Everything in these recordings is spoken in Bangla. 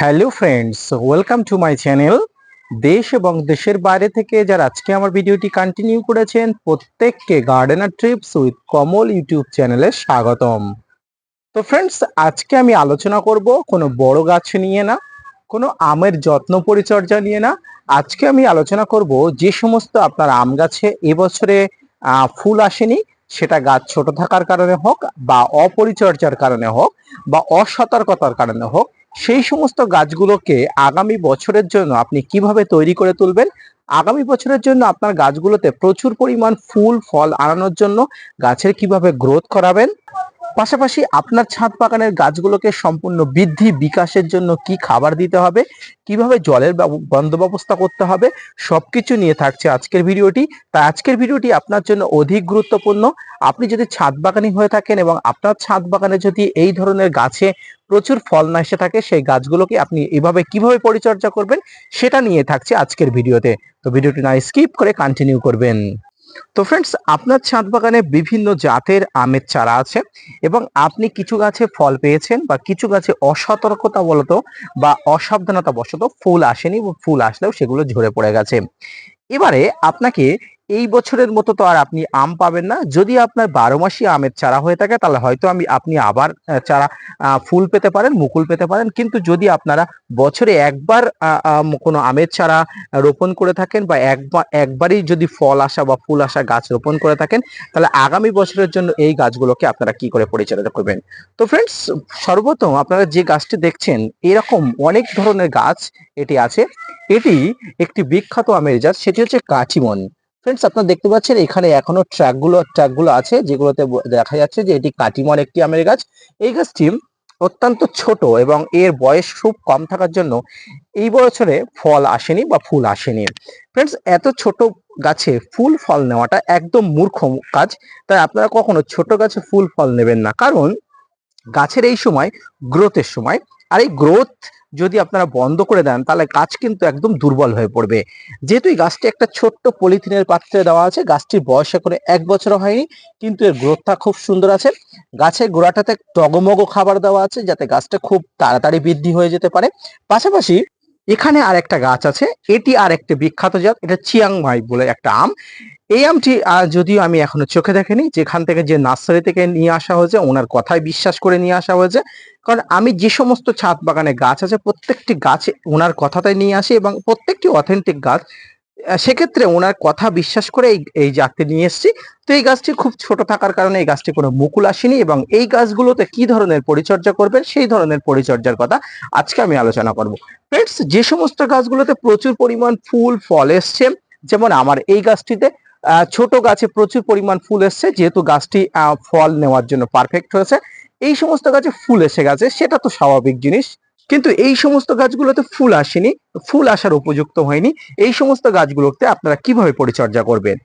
Hello friends, welcome to my channel. দেশ এবং দেশের বাইরে থেকে যারা আজকে আমার ভিডিওটি কন্টিনিউ করেছেন প্রত্যেককে gardener TRIPS with Kamal YouTube চ্যানেলে স্বাগতম। তো ফ্রেন্ডস, আজকে আমি আলোচনা করব কোনো বড় গাছ নিয়ে না, কোনো আমের যত্ন পরিচর্যা নিয়ে না। আজকে আমি আলোচনা করব যে সমস্ত আপনার আম গাছে এবছরে ফুল আসেনি, সেটা গাছ ছোট থাকার কারণে হোক বা অপরিচর্যার কারণে হোক বা অসতর্কতার কারণে হোক, সেই সমস্ত গাছগুলোকে আগামী বছরের জন্য আপনি কিভাবে তৈরি করে তুলবেন, আগামী বছরের জন্য আপনার গাছগুলোতে প্রচুর পরিমাণ ফুল ফল আনানোর জন্য গাছের কিভাবে গ্রোথ করাবেন, পাশাপাশি আপনার ছাদ বাগানের গাছগুলোকে সম্পূর্ণ বৃদ্ধি বিকাশের জন্য কি খাবার দিতে হবে, কিভাবে জলের বন্দোবস্ত করতে হবে, সবকিছু নিয়ে থাকছে আজকের ভিডিওটি। তাই আজকের ভিডিওটি আপনার জন্য অধিক গুরুত্বপূর্ণ। আপনি যদি ছাদ বাগানি হয়ে থাকেন এবং আপনার ছাদ বাগানে যদি এই ধরনের গাছে প্রচুর ফল না এসে থাকে, সেই গাছগুলোকে আপনি এভাবে কিভাবে পরিচর্যা করবেন সেটা নিয়ে থাকছে আজকের ভিডিওতে। তো ভিডিওটি না স্কিপ করে কন্টিনিউ করবেন। তো ফ্রেন্ডস, আপনার ছাদ বাগানে বিভিন্ন জাতের আমের চারা আছে এবং আপনি কিছু গাছে ফল পেয়েছেন বা কিছু গাছে অসতর্কতা বলত বা অসাবধানতা বশত ফুল আসেনি, ফুল আসলেও সেগুলো ঝরে পড়ে গেছে। এবারে আপনাকে এই বছরের মতো তো আর আপনি আম পাবেন না। যদি আপনার 12 মাসই আমের চারা হয়ে থাকে তাহলে হয়তো আপনি আবার চারা ফুল পেতে পারেন, মুকুল পেতে পারেন। কিন্তু যদি আপনারা বছরে একবার কোনো আমের চারা রোপণ করে থাকেন বা একবারই যদি ফল আসা বা ফুল আসা গাছ রোপণ করে থাকেন, তাহলে আগামী বছরের জন্য এই গাছগুলোকে আপনারা কি করে পরিচর্যা করবেন। তো ফ্রেন্ডস, সর্বপ্রথম আপনারা যে গাছটি দেখছেন, এরকম অনেক ধরনের গাছ এটি আছে। এটি একটি বিখ্যাত আমের জাত, সেটি হচ্ছে কাটিমন। ফ্রেন্ডস, আপনারা দেখতে পাচ্ছেন এখানে এখনো ট্র্যাকগুলো আছে, যেগুলোতে দেখা যাচ্ছে যে এটি কাটিমন একটি আমের গাছ। এই গাছটি অত্যন্ত ছোট এবং এর বয়স খুব কম থাকার জন্য এই বছরে ফল আসেনি বা ফুল আসেনি। ফ্রেন্ডস, এত ছোট গাছে ফুল ফল নেওয়াটা একদম মূর্খ কাজ। তাই আপনারা কখনো ছোট গাছে ফুল ফল নেবেন না, কারণ গাছের এই সময় গ্রোথের সময়, আর এই গ্রোথ যদি আপনারা বন্ধ করে দেন তাহলে গাছ কিন্তু একদম দুর্বল হয়ে পড়বে। যেহেতু এই গাছটি একটা ছোট্ট পলিথিনের পাত্রে দেওয়া আছে, গাছটির বয়স এখনো 1 বছর হয়নি, কিন্তু এর গ্রোথটা খুব সুন্দর আছে। গাছের গোড়াটাতে টগমগ খাবার দেওয়া আছে যাতে গাছটা খুব তাড়াতাড়ি বৃদ্ধি হয়ে যেতে পারে। পাশাপাশি এখানে আর একটা গাছ আছে, এটি আর একটা বিখ্যাত জাত, এটা চিয়াংমাই বলে একটা আম। এই আমটি যদিও আমি এখনো চোখে দেখিনি, যেখান থেকে যে নার্সারি থেকে নিয়ে আসা হয়েছে ওনার কথায় বিশ্বাস করে নিয়ে আসা হয়েছে। কারণ আমি যে সমস্ত ছাদ বাগানে গাছ আছে প্রত্যেকটি গাছে ওনার কথাটাই নিয়ে আসি এবং প্রত্যেকটি অথেন্টিক গাছ। সেক্ষেত্রে ওনার কথা বিশ্বাস করে এই জাতটি নিয়ে এসেছি। তো এই গাছটি খুব ছোট থাকার কারণে এই গাছটি কোনো মুকুল আসেনি এবং এই গাছগুলোতে কি ধরনের পরিচর্যা করবেন সেই ধরনের পরিচর্যার কথা আজকে আমি আলোচনা করব। ফ্রেন্ডস, যে সমস্ত গাছগুলোতে প্রচুর পরিমাণ ফুল ফল এসছে, যেমন আমার এই গাছটিতে ছোট গাছে প্রচুর পরিমাণ ফুল এসছে, যেহেতু গাছটি ফল নেওয়ার জন্য পারফেক্ট হয়েছে। এই সমস্ত গাছে ফুল এসে গেছে, সেটা তো স্বাভাবিক জিনিস। কিন্তু এই সমস্ত গাছগুলোতে ফুল আসেনি, ফুল আসার উপযুক্ত হয়নি। এই সমস্ত গাছগুলোতে আপনারা কিভাবে পরিচর্যা করবেন?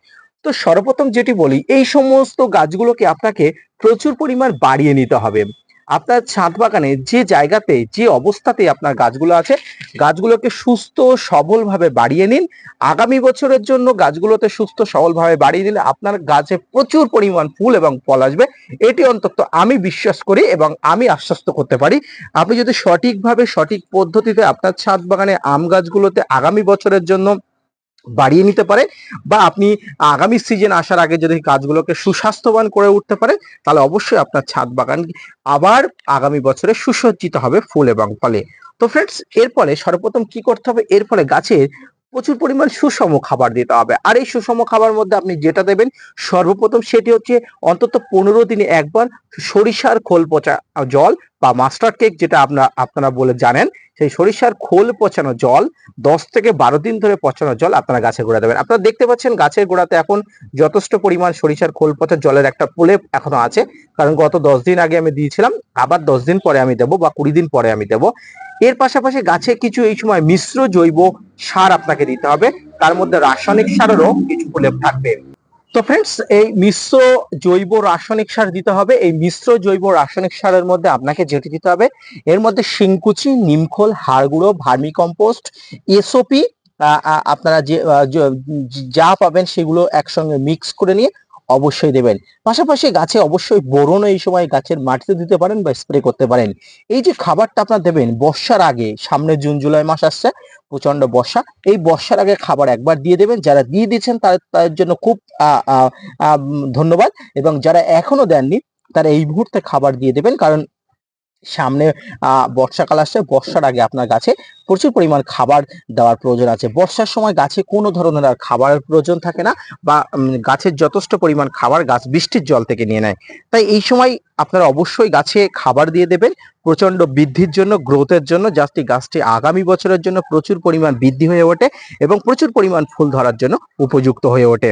তো সর্বপ্রথম যেটি বলি, এই সমস্ত গাছগুলোকে আপনাকে প্রচুর পরিমাণ বাড়িয়ে নিতে হবে। আপনার ছাদ বাগানে যে জায়গাতে যে অবস্থাতে আপনার গাছগুলো আছে, গাছগুলোকে সুস্থ সবলভাবে বাড়িয়ে নিন। আগামী বছরের জন্য গাছগুলোতে সুস্থ সবলভাবে বাড়িয়ে দিলে আপনার গাছে প্রচুর পরিমাণ ফুল এবং ফল আসবে। এটি অন্তত আমি বিশ্বাস করি এবং আমি আশ্বস্ত করতে পারি। আপনি যদি সঠিকভাবে সঠিক পদ্ধতিতে আপনার ছাদ বাগানে আম গাছগুলোতে আগামী বছরের জন্য বাড়িয়ে নিতে পারে বা আপনি আগামী সিজন আসার আগে যদি গাছগুলোকে সুস্বাস্থ্যবান করে উঠতে পারে, তাহলে অবশ্যই আপনার ছাদ বাগান আবার আগামী বছরে সুসজ্জিত হবে ফুল এবং ফলে। তো ফ্রেন্ডস, এর ফলে সর্বপ্রথম কি করতে হবে, এর ফলে গাছের প্রচুর পরিমাণ সুষম খাবার দিতে হবে। আর এই সুষম খাবার মধ্যে আপনি যেটা দেবেন সর্বপ্রথম সেটি হচ্ছে অন্তত 15 দিনে একবার সরিষার খোল পচা জল বা মাস্টার্ড কেক, যেটা আপনারা বলে জানেন, সেই সরিষার খোল পচানো জল 10 থেকে 12 দিন ধরে পচানো জল আপনারা গাছের গোড়া দেবেন। আপনারা দেখতে পাচ্ছেন গাছের গোড়াতে এখন যথেষ্ট পরিমাণ সরিষার খোল পচা জলের একটা প্রলেপ এখনো আছে, কারণ গত 10 দিন আগে আমি দিয়েছিলাম, আবার 10 দিন পরে আমি দেবো বা 20 দিন পরে আমি দেবো। এর পাশাপাশি গাছে কিছু এই সময় মিশ্র জৈব সার আপনাকে দিতে হবে, তার মধ্যে রাসায়নিক সারেরও কিছু প্রলেপ থাকবে। তো ফ্রেন্ডস, এই মিশ্র জৈব রাসায়নিক সার দিতে হবে। এই মিশ্র জৈব রাসায়নিক সারের মধ্যে আপনাকে যেটি দিতে হবে, এর মধ্যে শিংকুচি, নিমখোল, হাড় গুঁড়ো, ভার্মি কম্পোস্ট, এসওপি, আপনারা যা পাবেন সেগুলো একসঙ্গে মিক্স করে নিয়ে অবশ্যই দেবেন। পাশাপাশি গাছে অবশ্যই বোরন এই সময় গাছের মাটিতে দিতে পারেন বা স্প্রে করতে পারেন। এই যে খাবারটা আপনারা দেবেন বর্ষার আগে, সামনে জুন জুলাই মাস আসছে, প্রচন্ড বর্ষা, এই বর্ষার আগে খাবার একবার দিয়ে দেবেন। যারা দিয়ে দিচ্ছেন তাদের জন্য খুব ধন্যবাদ, এবং যারা এখনো দেননি তারা এই মুহূর্তে খাবার দিয়ে দেবেন। কারণ সামনে বর্ষাকাল আসছে, বর্ষার আগে আপনার গাছে প্রচুর পরিমাণ খাবার দেওয়ার প্রয়োজন আছে। বর্ষার সময় গাছে কোনো ধরনের আর খাবারের প্রয়োজন থাকে না, বা গাছের যথেষ্ট পরিমাণ খাবার গাছ বৃষ্টির জল থেকে নিয়ে নেয়। তাই এই সময় আপনারা অবশ্যই গাছে খাবার দিয়ে দেবেন প্রচন্ড বৃদ্ধির জন্য, গ্রোথের জন্য, যাতে গাছটি আগামী বছরের জন্য প্রচুর পরিমাণ বৃদ্ধি হয়ে ওঠে এবং প্রচুর পরিমাণ ফুল ধরার জন্য উপযুক্ত হয়ে ওঠে।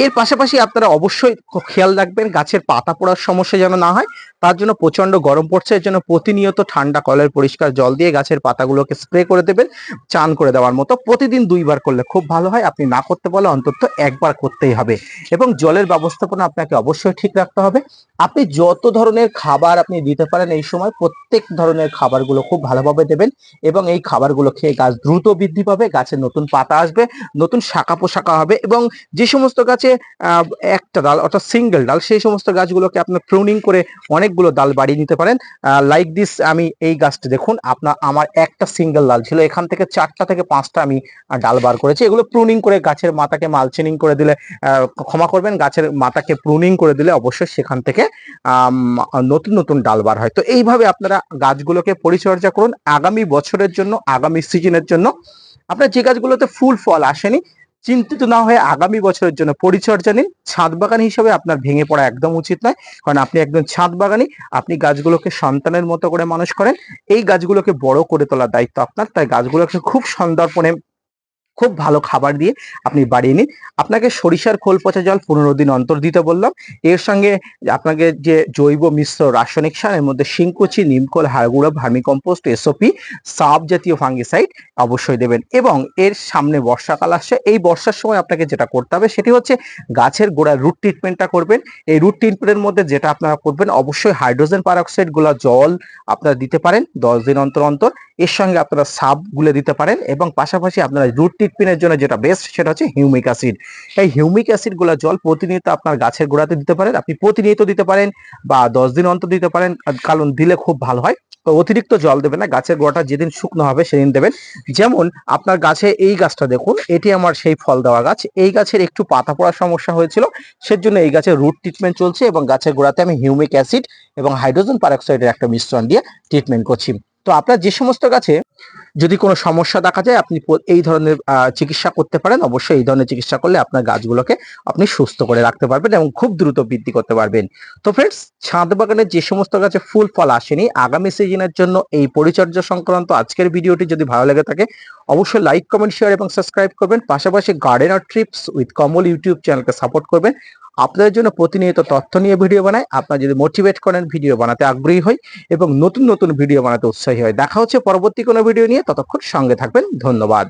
এর পাশাপাশি আপনারা অবশ্যই খেয়াল রাখবেন গাছের পাতা পড়ার সমস্যা যেন না হয়। তার জন্য প্রচন্ড গরম পড়ছে, এর জন্য প্রতিনিয়ত ঠান্ডা কলের পরিষ্কার জল দিয়ে গাছের পাতাগুলোকে স্প্রে করে দেবেন, চান করে দেওয়ার মতো। প্রতিদিন 2বার করলে খুব ভালো হয়, আপনি না করতে বলে অন্তত 1বার করতেই হবে। এবং জলের ব্যবস্থাপনা আপনাকে অবশ্যই ঠিক রাখতে হবে। আপনি যত ধরনের খাবার আপনি দিতে পারেন এই সময় প্রত্যেক ধরনের খাবারগুলো খুব ভালোভাবে দেবেন, এবং এই খাবারগুলো খেয়ে গাছ দ্রুত বৃদ্ধি পাবে, গাছের নতুন পাতা আসবে, নতুন শাখা পোশাকা হবে। এবং যে সমস্ত গাছে একটা ডাল অর্থাৎ সিঙ্গেল ডাল, সেই সমস্ত গাছগুলোকে আপনি প্রুনিং করে অনেকগুলো ডাল বাড়িয়ে নিতে পারেন। লাইক দিস, আমি এই গাছটা দেখুন, আমার একটা সিঙ্গেল ডাল ছিল, এখান থেকে 4টা থেকে 5টা আমি ডাল বার করেছি। এগুলো প্রুনিং করে গাছের মাথাকে মালচিনিং করে দিলে, ক্ষমা করবেন, গাছের মাথাকে প্রুনিং করে দিলে অবশ্যই সেখান থেকে নতুন নতুন ডাল বার হয়। তো এইভাবে আপনারা গাছগুলোকে পরিচর্যা করুন আগামী বছরের জন্য, আগামী সিজনের জন্য। আপনার যে গাছগুলোতে ফুল ফল আসেনি, চিন্তিত না হয়ে আগামী বছরের জন্য পরিচর্যা নিন। ছাদ বাগান হিসেবে আপনার ভেঙে পড়া একদম উচিত নয়, কারণ আপনি একজন ছাদ বাগানি, আপনি গাছগুলোকে সন্তানের মতো করে মানুষ করেন। এই গাছগুলোকে বড় করে তোলার দায়িত্ব আপনার। তাই গাছগুলোকে খুব সন্দর্পণে, খুব ভালো খাবার দিয়ে আপনি বাড়িয়ে নিন। আপনাকে সরিষার খোল পচা জল 15 দিন অন্তর দিতে বললাম। এর সঙ্গে আপনাকে যে জৈব মিশ্র রাসায়নিক সার, এর মধ্যে শিংকুচি, নিমখোল, হাড়গুঁড়ো, ভার্মিকম্পোস্ট, এসওপি, সাব জাতীয় ফাঙ্গিসাইড অবশ্যই দেবেন। এবং এর সামনে বর্ষাকাল আসছে, এই বর্ষার সময় আপনাকে যেটা করতে হবে সেটি হচ্ছে গাছের গোড়ায় রুট ট্রিটমেন্টটা করবেন। এই রুট ট্রিটমেন্টের মধ্যে যেটা আপনারা করবেন, অবশ্যই হাইড্রোজেন পারঅক্সাইড গুলা জল আপনারা দিতে পারেন 10 দিন অন্তর অন্তর। এর সঙ্গে আপনারা সাব গুলে দিতে পারেন, এবং পাশাপাশি আপনারা রুট ট্রিটমেন্টের জন্য যেটা বেস্ট সেটা হচ্ছে হিউমিক অ্যাসিড। এই হিউমিক অ্যাসিড গুলা জল প্রতিনিয়ত আপনার গাছের গোড়াতে দিতে পারেন। আপনি প্রতিনিয়ত দিতে পারেন বা 10 দিন অন্তর দিতে পারেন, কারণ দিলে খুব ভালো হয়। তো অতিরিক্ত জল দেবেন না, গাছের গোড়াটা যেদিন শুকনো হবে সেদিন দেবেন। যেমন আপনার গাছে এই গাছটা দেখুন, এটি আমার সেই ফল দেওয়া গাছ। এই গাছের একটু পাতা পড়ার সমস্যা হয়েছিল, সেজন্য এই গাছের রুট ট্রিটমেন্ট চলছে, এবং গাছের গোড়াতে আমি হিউমিক অ্যাসিড এবং হাইড্রোজেন পারঅক্সাইডের একটা মিশ্রণ দিয়ে ট্রিটমেন্ট করছি। তো আপনার যে সমস্ত গাছে যদি কোনো সমস্যা দেখা যায়, আপনি এই ধরনের চিকিৎসা করতে পারেন। অবশ্যই এই ধরনের চিকিৎসা করলে আপনার গাছগুলোকে আপনি সুস্থ করে রাখতে পারবেন এবং খুব দ্রুত বৃদ্ধি করতে পারবেন। তো ফ্রেন্ডস, ছাদ বাগানের যে সমস্ত গাছে ফুল ফল আসেনি, আগামী সিজনের জন্য এই পরিচর্যা সংক্রান্ত আজকের ভিডিওটি যদি ভালো লেগে থাকে, অবশ্যই লাইক, কমেন্ট, শেয়ার এবং সাবস্ক্রাইব করবেন। পাশাপাশি gardener TRIPS with Kamal YouTube চ্যানেলকে সাপোর্ট করবেন। আপনাদের জন্য প্রতিনিয়ত তথ্য নিয়ে ভিডিও বানাই। আপনারা যদি মোটিভেট করেন, ভিডিও বানাতে আগ্রহী হই এবং নতুন নতুন ভিডিও বানাতে উৎসাহী হয়। দেখা হচ্ছে পরবর্তী কোনো ভিডিও নিয়ে, ততক্ষণ সঙ্গে থাকবেন। ধন্যবাদ।